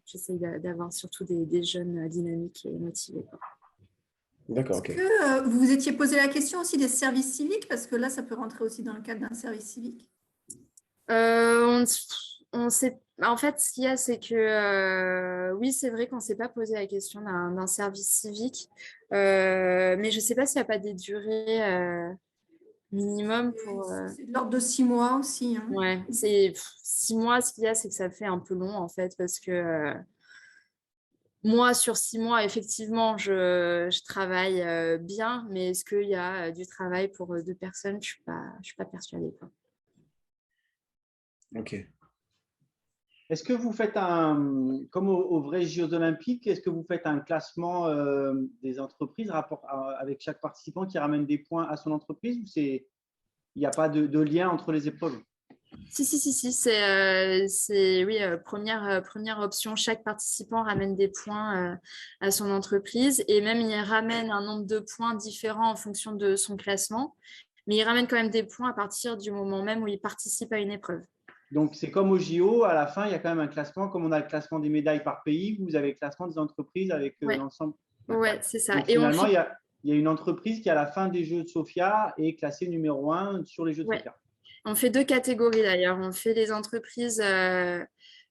j'essaie d'avoir surtout des jeunes dynamiques et motivés. D'accord, Est-ce ok. que vous vous étiez posé la question aussi des services civiques? Parce que là, ça peut rentrer aussi dans le cadre d'un service civique. On sait... En fait, ce qu'il y a, c'est que oui, c'est vrai qu'on ne s'est pas posé la question d'un service civique, mais je ne sais pas s'il n'y a pas des durées minimum pour... C'est de l'ordre de 6 mois aussi. Hein. Ouais, c'est 6 mois. Ce qu'il y a, c'est que ça fait un peu long, en fait, parce que moi, sur 6 mois, effectivement, je travaille bien, mais est-ce qu'il y a du travail pour 2 personnes? Je ne suis pas persuadée, quoi. Ok. Est-ce que vous faites comme aux vrais Jeux Olympiques, est-ce que vous faites un classement des entreprises avec chaque participant qui ramène des points à son entreprise, ou il n'y a pas de lien entre les épreuves? Si, c'est oui, première option. Chaque participant ramène des points à son entreprise, et même il ramène un nombre de points différents en fonction de son classement, mais il ramène quand même des points à partir du moment même où il participe à une épreuve. Donc, c'est comme au JO, à la fin, il y a quand même un classement, comme on a le classement des médailles par pays, vous avez le classement des entreprises avec l'ensemble. Oui, c'est ça. Donc, finalement, il y a une entreprise qui, à la fin des Jeux de Sofia, est classée numéro 1 sur les Jeux de Sofia. On fait 2 catégories d'ailleurs. On fait les entreprises,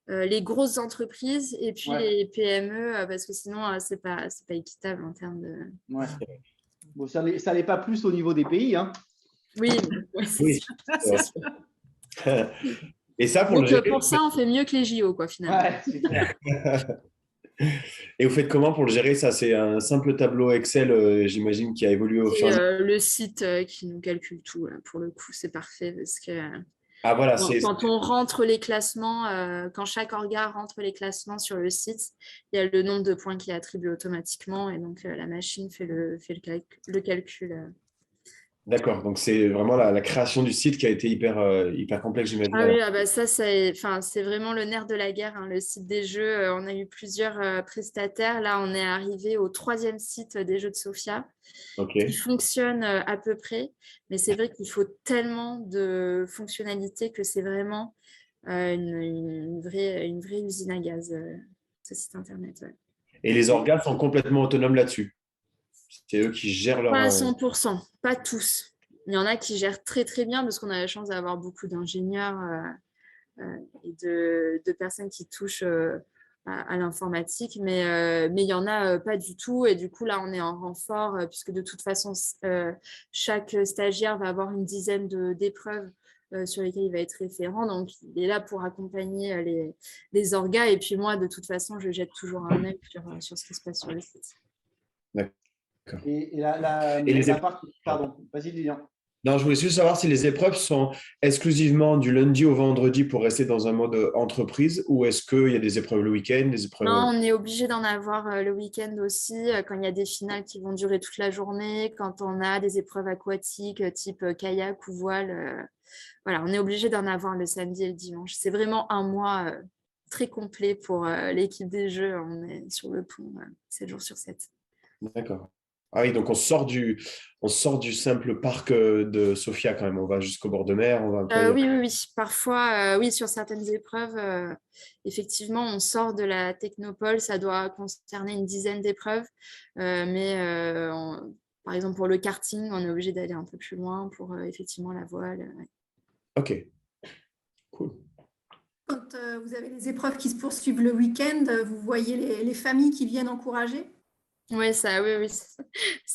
les grosses entreprises, et puis les PME, parce que sinon, c'est pas équitable en termes de… Ouais. Bon, ça n'est pas plus au niveau des pays. Hein. Oui, c'est sûr. Et ça, pour ça, on fait mieux que les JO, quoi, finalement. Ouais, c'est clair. Et vous faites comment pour le gérer? Ça, c'est un simple tableau Excel, j'imagine, qui a évolué au fur et à mesure. Le site qui nous calcule tout. Là. Pour le coup, c'est parfait parce que Ah voilà, quand on rentre les classements, quand chaque orga rentre les classements sur le site, il y a le nombre de points qui est attribué automatiquement et donc la machine fait le calcul. d'accord. Donc c'est vraiment la création du site qui a été hyper complexe, j'imagine. Ah oui, bah ça, c'est vraiment le nerf de la guerre, hein, le site des jeux. On a eu plusieurs prestataires. Là, on est arrivé au 3e site des jeux de Sophia Ok. qui fonctionne à peu près. Mais c'est vrai qu'il faut tellement de fonctionnalités que c'est vraiment une vraie usine à gaz, ce site internet. Ouais. Et les organes sont complètement autonomes là-dessus. C'est eux qui gèrent leur. Pas à 100%, pas tous. Il y en a qui gèrent très très bien parce qu'on a la chance d'avoir beaucoup d'ingénieurs et de personnes qui touchent à l'informatique, mais il y en a pas du tout. Et du coup, là, on est en renfort puisque de toute façon, chaque stagiaire va avoir une dizaine d'épreuves sur lesquelles il va être référent. Donc, il est là pour accompagner les orgas. Et puis moi, de toute façon, je jette toujours un œil sur ce qui se passe sur le site. D'accord. Et pardon, vas-y, Lilian. Non, je voulais juste savoir si les épreuves sont exclusivement du lundi au vendredi pour rester dans un mode entreprise ou est-ce qu'il y a des épreuves le week-end, des épreuves... Non, on est obligé d'en avoir le week-end aussi, quand il y a des finales qui vont durer toute la journée, quand on a des épreuves aquatiques type kayak ou voile. Voilà, on est obligé d'en avoir le samedi et le dimanche. C'est vraiment un mois très complet pour l'équipe des jeux. On est sur le pont 7 jours sur 7. D'accord. Ah oui, donc on sort du simple parc de Sofia quand même. On va jusqu'au bord de mer. On va un peu... Oui. Parfois, oui, sur certaines épreuves, effectivement, on sort de la technopole. Ça doit concerner une dizaine d'épreuves. Par exemple, pour le karting, on est obligé d'aller un peu plus loin pour effectivement la voile. Ouais. Ok, cool. Quand vous avez des épreuves qui se poursuivent le week-end, vous voyez les familles qui viennent encourager? Oui, ça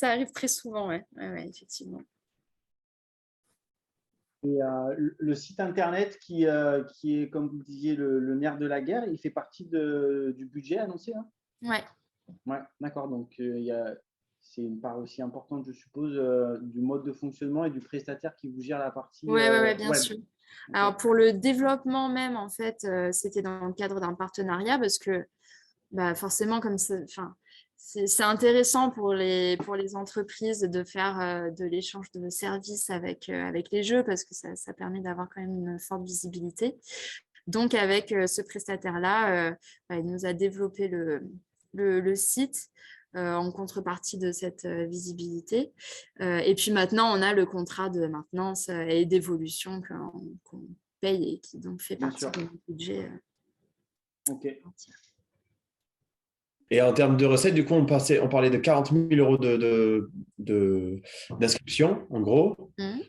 arrive très souvent, ouais, effectivement. Et le site internet qui est, comme vous le disiez, le nerf de la guerre, il fait partie du budget annoncé, hein? Ouais. Ouais, d'accord. Donc, c'est une part aussi importante, je suppose, du mode de fonctionnement et du prestataire qui vous gère la partie Ouais, bien web. sûr. Okay. Alors, pour le développement même, en fait, c'était dans le cadre d'un partenariat parce que forcément, comme ça, c'est intéressant pour les entreprises de faire de l'échange de services avec les jeux parce que ça permet d'avoir quand même une forte visibilité. Donc, avec ce prestataire-là, il nous a développé le site en contrepartie de cette visibilité. Et puis maintenant, on a le contrat de maintenance et d'évolution qu'on paye et qui donc fait partie de notre budget. Ok. Et en termes de recettes, du coup, on parlait de 40 000 euros d'inscription, en gros. Mmh.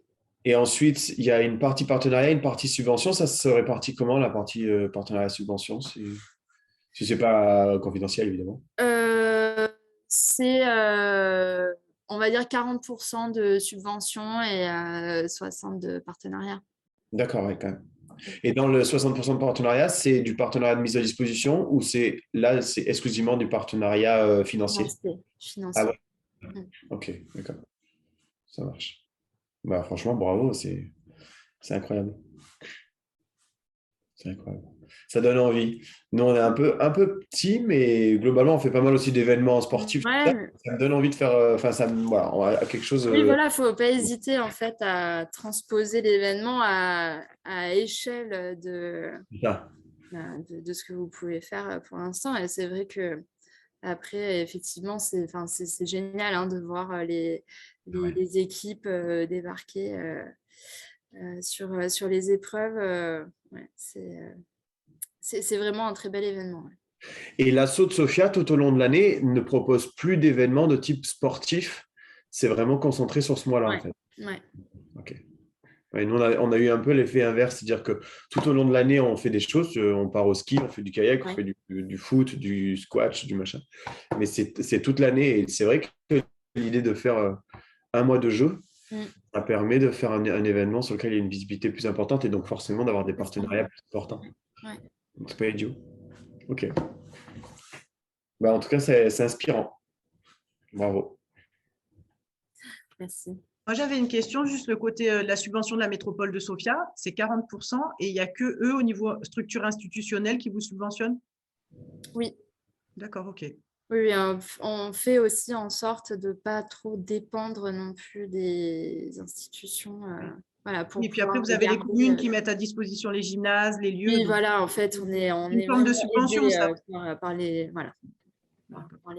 Et ensuite, il y a une partie partenariat, une partie subvention. Ça se répartit comment, la partie partenariat-subvention, si ce n'est pas confidentiel, évidemment? C'est, on va dire, 40% de subvention et 60% de partenariat. D'accord, ouais, quand même. Et dans le 60% de partenariat, c'est du partenariat de mise à disposition ou c'est exclusivement du partenariat financier? Financier. Ah ouais. Ok, d'accord. Ça marche. Bah, franchement, bravo, c'est incroyable. C'est incroyable. Ça donne envie. Nous, on est un peu petit, mais globalement, on fait pas mal aussi d'événements sportifs. Ouais. Ça me donne envie de faire. voilà, on a quelque chose. Oui, voilà, il ne faut pas hésiter en fait à transposer l'événement à échelle de ce que vous pouvez faire pour l'instant. Et c'est vrai que après, effectivement, c'est génial hein, de voir les équipes débarquer sur les épreuves. C'est vraiment un très bel événement. Ouais. Et l'assaut de Sofia, tout au long de l'année, ne propose plus d'événements de type sportif. C'est vraiment concentré sur ce mois-là, en fait. Ouais. Ok. Ouais, nous, on a eu un peu l'effet inverse, c'est-à-dire que tout au long de l'année, on fait des choses. On part au ski, on fait du kayak, on fait du foot, du squash, du machin. Mais c'est toute l'année. Et c'est vrai que l'idée de faire un mois de jeu, ça permet de faire un événement sur lequel il y a une visibilité plus importante et donc forcément d'avoir des partenariats plus importants. Ouais. Donc, c'est pas idiot. Ok. Bah, en tout cas, c'est inspirant. Bravo. Merci. Moi, j'avais une question, juste le côté la subvention de la métropole de Sofia, c'est 40% et il n'y a que eux au niveau structure institutionnelle qui vous subventionnent? Oui. D'accord, ok. Oui, on fait aussi en sorte de ne pas trop dépendre non plus des institutions. Voilà, pour Et puis après, vous avez les communes qui mettent à disposition les gymnases, les lieux. Oui, voilà, en fait, on est une forme de subvention, aidé, ça. par les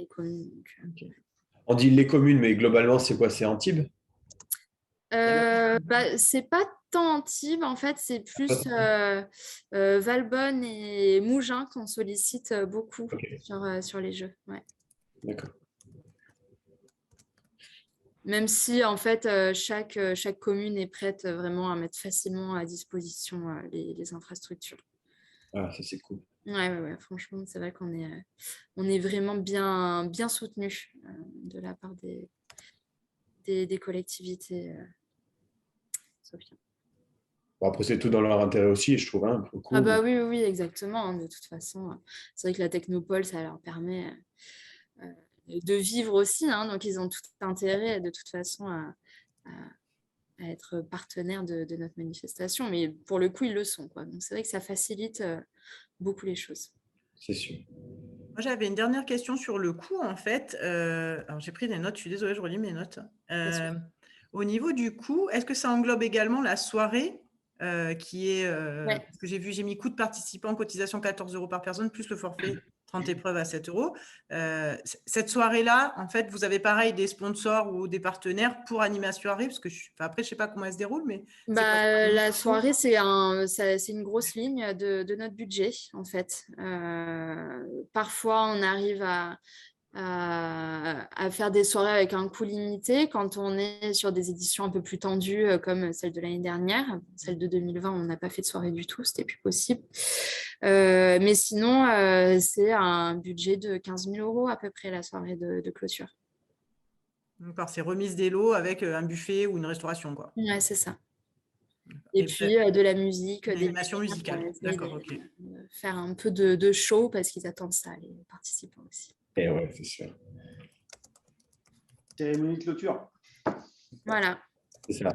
communes. Donc, On dit les communes, mais globalement, c'est quoi? C'est Antibes? c'est pas tant Antibes, en fait, c'est plus Valbonne et Mougins qu'on sollicite beaucoup sur les jeux. Ouais. D'accord. Même si, en fait, chaque commune est prête vraiment à mettre facilement à disposition les infrastructures. Ah, ça, c'est cool. Ouais, franchement, c'est vrai qu'on est vraiment bien soutenus de la part des collectivités. Sophia. Bon, après, c'est tout dans leur intérêt aussi, je trouve. Hein, pour le coup. Ah bah oui, exactement. Hein, de toute façon, c'est vrai que la technopole, ça leur permet de vivre aussi. Hein, donc, ils ont tout intérêt, de toute façon, à être partenaires de notre manifestation. Mais pour le coup, ils le sont, quoi. Donc, c'est vrai que ça facilite beaucoup les choses. C'est sûr. Moi, j'avais une dernière question sur le coût, en fait. Alors, j'ai pris des notes, je suis désolée, je relis mes notes. Au niveau du coût, est-ce que ça englobe également la soirée qui est… parce que j'ai mis coût de participant, cotisation 14 € par personne, plus le forfait 30 épreuves à 7 €. Cette soirée-là, en fait, vous avez pareil des sponsors ou des partenaires pour animer la soirée, parce que après, je ne sais pas comment elle se déroule, mais… la soirée, c'est une grosse ligne de notre budget, en fait. Parfois, on arrive à faire des soirées avec un coût limité quand on est sur des éditions un peu plus tendues comme celle de l'année dernière. Celle de 2020, on n'a pas fait de soirée du tout, c'était plus possible. Mais sinon, c'est un budget de 15 000 € à peu près la soirée de clôture. D'accord, c'est remise des lots avec un buffet ou une restauration, quoi. Ouais, c'est ça. Et puis de la musique, des animations musicales. D'accord, ok. Faire un peu de show parce qu'ils attendent ça, les participants aussi. Et ouais, c'est sûr. Cérémonie de clôture. Voilà. C'est ça.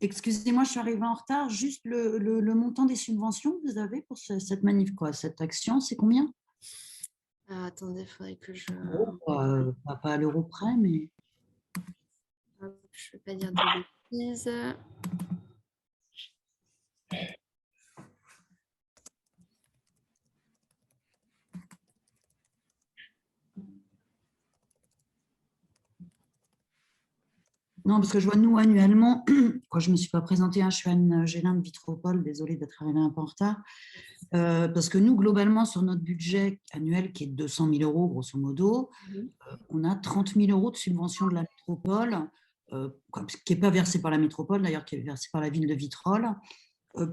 Excusez-moi, je suis arrivée en retard. Juste le montant des subventions que vous avez pour cette manif, quoi, cette action, c'est combien? Attendez, il faudrait que je… Pas à l'euro près, mais… Je ne veux pas dire de bêtises. Non, parce que je vois, nous, annuellement, quoi, je ne me suis pas présentée, je suis Anne Gélin de Vitropole, désolée d'être arrivée un peu en retard, parce que nous, globalement, sur notre budget annuel, qui est de 200 000 €, grosso modo, on a 30 000 € de subvention de la métropole, qui n'est pas versée par la métropole, d'ailleurs, qui est versée par la ville de Vitrolles,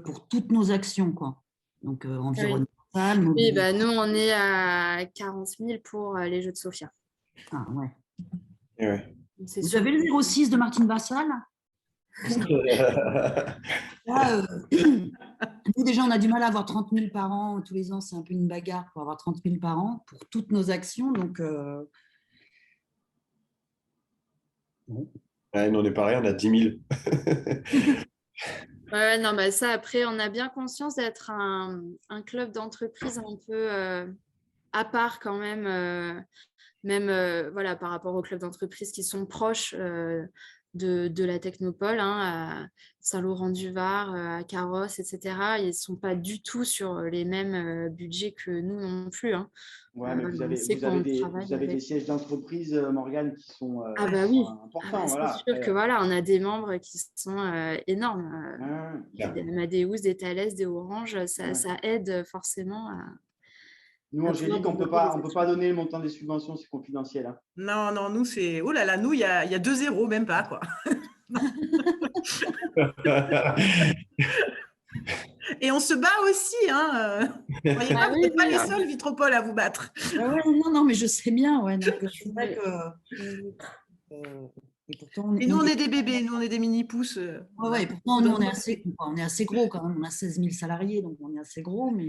pour toutes nos actions, quoi. Donc, environnementales. Oui, bah, nous, on est à 40 000 pour les Jeux de Sofia. Ah, ouais. Et ouais. Vous avez le 06 de Martine Vassal? Là, nous, déjà, on a du mal à avoir 30 000 par an. Tous les ans, c'est un peu une bagarre pour avoir 30 000 par an pour toutes nos actions. Donc, bon. Ouais, nous, on n'est pas rien, on a 10 000. Ouais, non, bah ça, après, on a bien conscience d'être un club d'entreprise un peu à part quand même. Voilà, par rapport aux clubs d'entreprise qui sont proches de la Technopole, à Saint-Laurent-du-Var, à Carrosse, etc. Ils ne sont pas du tout sur les mêmes budgets que nous non plus. Hein. Ouais, mais vous avez des sièges d'entreprise, Morgane, qui sont importants. C'est sûr que voilà, on a des membres qui sont énormes. Des Amadeus, des Thales, des Orange, ça aide forcément à… Nous, Angélique, on ne peut pas donner le montant des subventions, c'est confidentiel. Hein. Non, nous, c'est… Oh là là, nous, il y a 2 0, même pas, quoi. Et on se bat aussi, hein. Vous n'êtes pas les seuls, Vitropole, à vous battre. Non, mais je sais bien. Ouais, donc, c'est vrai que… Et pourtant, nous, on est des bébés, nous, on est des mini-pousses. Ouais, pourtant, nous, on est assez gros quand même. On a 16 000 salariés, donc on est assez gros, mais…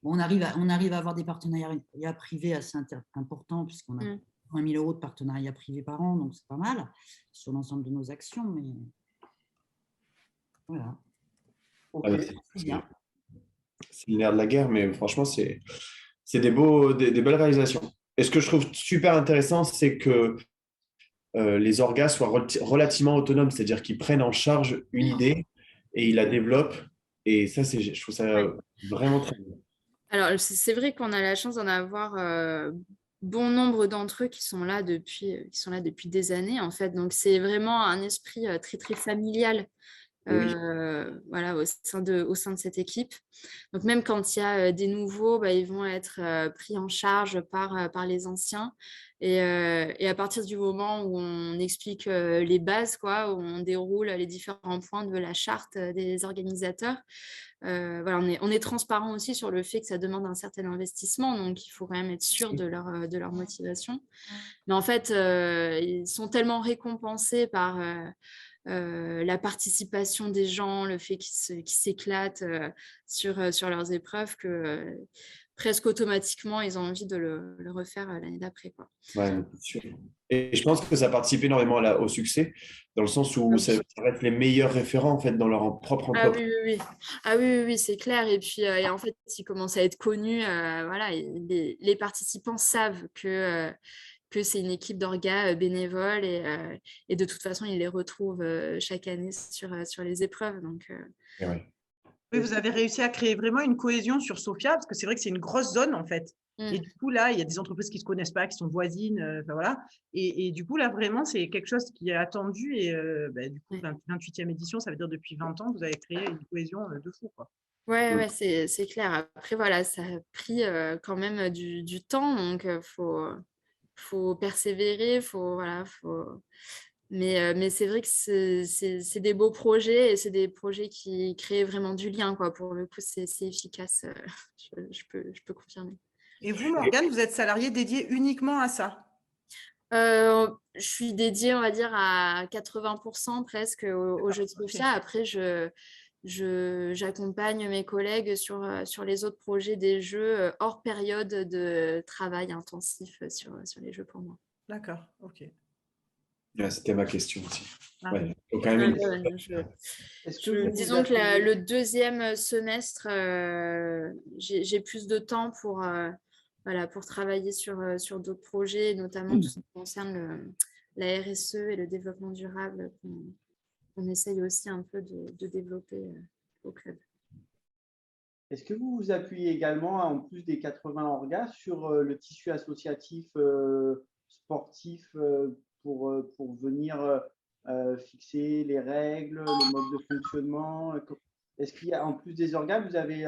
Bon, on arrive à avoir des partenariats privés assez importants, puisqu'on a 20 000 € de partenariats privés par an, donc c'est pas mal sur l'ensemble de nos actions, mais voilà. Ah, c'est le nerf de la guerre, mais franchement, c'est des belles réalisations. Et ce que je trouve super intéressant, c'est que les orgas soient relativement autonomes, c'est-à-dire qu'ils prennent en charge une idée et ils la développent. Et ça, je trouve ça vraiment très bien. Alors, c'est vrai qu'on a la chance d'en avoir bon nombre d'entre eux qui sont là depuis des années, en fait. Donc, c'est vraiment un esprit très, très familial. Voilà, au sein de cette équipe. Donc même quand il y a des nouveaux, ils vont être pris en charge par les anciens. Et à partir du moment où on explique les bases, quoi, où on déroule les différents points de la charte des organisateurs, voilà, on est transparent aussi sur le fait que ça demande un certain investissement, donc il faut quand même être sûr de leur motivation. Mais en fait, ils sont tellement récompensés par la participation des gens, le fait qu'ils s'éclatent sur leurs épreuves, que presque automatiquement, ils ont envie de le refaire l'année d'après, quoi. Ouais, sûr. Et je pense que ça participe énormément au succès, dans le sens où ça va être les meilleurs référents en fait, dans leur propre entreprise. Ah oui, c'est clair. Et puis, et en fait, ils commencent à être connus. Voilà, les participants savent que c'est une équipe d'orgas bénévoles et de toute façon, ils les retrouvent chaque année sur les épreuves. Donc, Oui, vous avez réussi à créer vraiment une cohésion sur Sofia, parce que c'est vrai que c'est une grosse zone, en fait. Et du coup, là, il y a des entreprises qui ne se connaissent pas, qui sont voisines. Voilà. Et du coup, là, vraiment, c'est quelque chose qui est attendu. Et du coup, 28e édition, ça veut dire depuis 20 ans, vous avez créé une cohésion de fou, quoi. Ouais, c'est clair. Après, voilà, ça a pris quand même du temps. Donc, faut persévérer. Mais c'est vrai que c'est des beaux projets et c'est des projets qui créent vraiment du lien, quoi. Pour le coup, c'est efficace. Je peux confirmer. Et vous, Morgane, vous êtes salariée dédiée uniquement à ça? Je suis dédiée, on va dire, à 80% presque au jeu de Sofia. Après, j'accompagne mes collègues sur les autres projets des jeux hors période de travail intensif sur les jeux pour moi. D'accord, ok. C'était ma question aussi. Disons que le deuxième semestre, j'ai plus de temps pour travailler sur d'autres projets, notamment tout ce qui concerne la RSE et le développement durable qu'on essaye aussi un peu de développer au club. Est-ce que vous vous appuyez également, en plus des 80 orgas, sur le tissu associatif sportif pour venir fixer les règles, le mode de fonctionnement? Est-ce qu'il y a, en plus des orgas, vous avez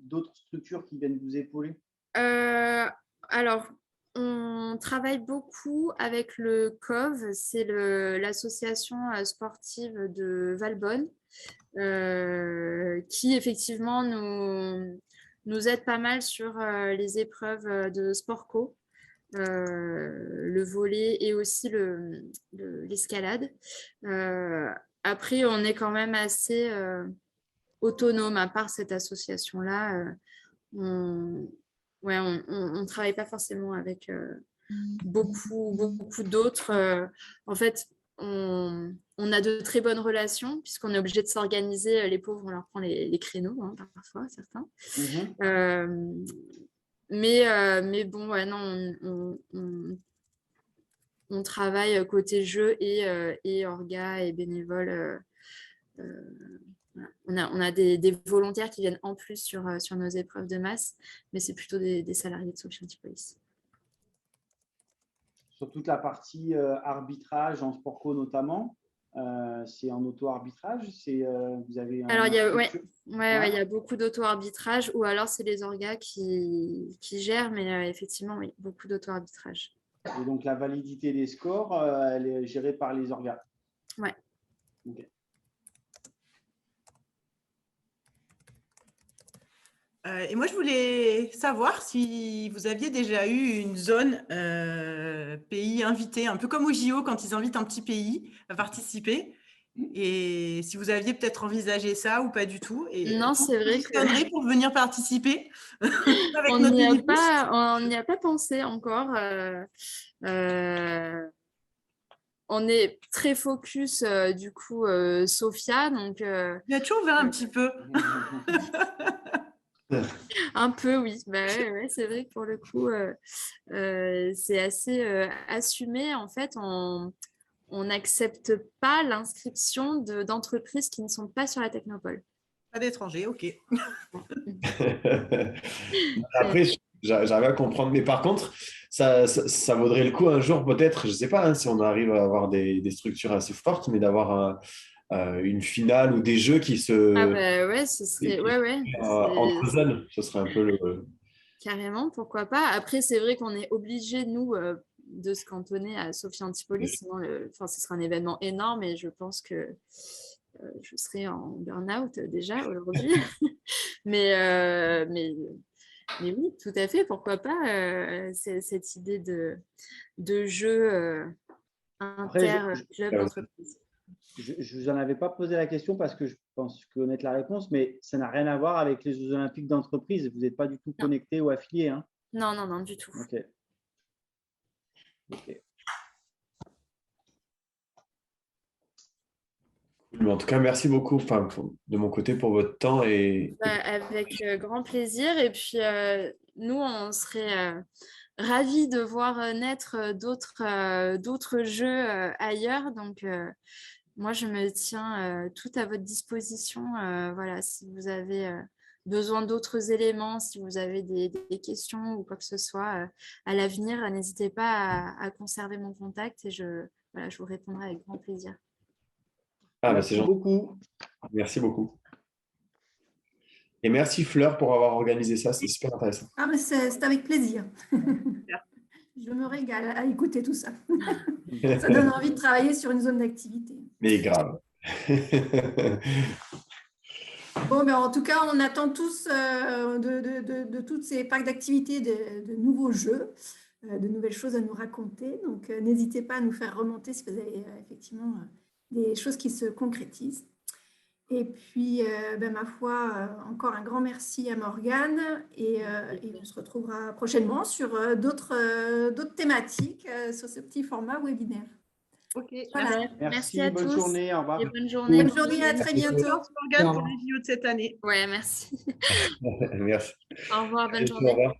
d'autres structures qui viennent vous épauler? Alors, on travaille beaucoup avec le COV, c'est l'association sportive de Valbonne, qui effectivement nous aide pas mal sur les épreuves de sport co, le volley et aussi l'escalade. Après, on est quand même assez autonome, à part cette association-là. On ne travaille pas forcément avec beaucoup d'autres. En fait, on a de très bonnes relations puisqu'on est obligé de s'organiser. Les pauvres, on leur prend les créneaux, hein, parfois, certains. Mais bon, non, on travaille côté jeu et orga et bénévoles. On a des volontaires qui viennent en plus sur nos épreuves de masse, mais c'est plutôt des salariés de Sophia Antipolis. Sur toute la partie arbitrage en sport co notamment, c'est en auto-arbitrage, vous avez alors, il y a beaucoup d'auto-arbitrage, ou alors c'est les orgas qui gèrent, mais effectivement, oui, beaucoup d'auto-arbitrage. Et donc, la validité des scores, elle est gérée par les orgas? Ouais. Okay. Et moi, je voulais savoir si vous aviez déjà eu une zone pays invité, un peu comme au JO quand ils invitent un petit pays à participer. Et si vous aviez peut-être envisagé ça ou pas du tout. Et Non, c'est vrai que pour venir participer avec on notre n'y a minibus. pas pensé encore. On est très focus du coup Sophia, donc Il a toujours ouvert un petit peu. un peu oui. Bah, ouais, c'est vrai que pour le coup c'est assez assumé. En fait, on n'accepte pas l'inscription d'entreprises qui ne sont pas sur la Technopole. Pas d'étrangers, ok. Après, j'arrive à comprendre. Mais par contre, ça vaudrait le coup un jour, peut-être, je ne sais pas si on arrive à avoir des structures assez fortes, mais d'avoir une finale ou des jeux qui se Ah bah ouais, ce serait entre zones. Ce serait un peu le. carrément, pourquoi pas. Après, c'est vrai qu'on est obligé, nous, de se cantonner à Sophia Antipolis, sinon ce sera un événement énorme et je pense que je serai en burn-out déjà aujourd'hui. mais oui, tout à fait, pourquoi pas cette idée de jeu inter-club d'entreprise. Je vous en avais pas posé la question parce que je pense connaître la réponse, mais ça n'a rien à voir avec les Jeux Olympiques d'entreprise. Vous n'êtes pas du tout connecté ou affilié. Hein. Non, du tout. Ok. Mais en tout cas, merci beaucoup de mon côté pour votre temps. Avec grand plaisir. Et puis, nous, on serait ravis de voir naître d'autres jeux ailleurs. Donc, moi, je me tiens tout à votre disposition. Voilà, si vous avez besoin d'autres éléments, si vous avez des questions ou quoi que ce soit à l'avenir, n'hésitez pas à conserver mon contact et je vous répondrai avec grand plaisir. Merci beaucoup. Merci beaucoup. Et merci Fleur pour avoir organisé ça, c'est super intéressant. Ah, mais c'est avec plaisir. Je me régale à écouter tout ça. Ça donne envie de travailler sur une zone d'activité. Mais grave. Bon, en tout cas, on attend tous de toutes ces parcs d'activités de nouveaux jeux, de nouvelles choses à nous raconter. Donc, n'hésitez pas à nous faire remonter si vous avez effectivement des choses qui se concrétisent. Et puis, ma foi, encore un grand merci à Morgane et on se retrouvera prochainement sur d'autres thématiques sur ce petit format webinaire. Ok. Voilà. Merci à bonne tous. journée. Au revoir. Et bonne journée. Bonne journée, à très bientôt. Morgane pour les JO de cette année. Ouais, merci. Merci. Au revoir, bonne Au journée. revoir.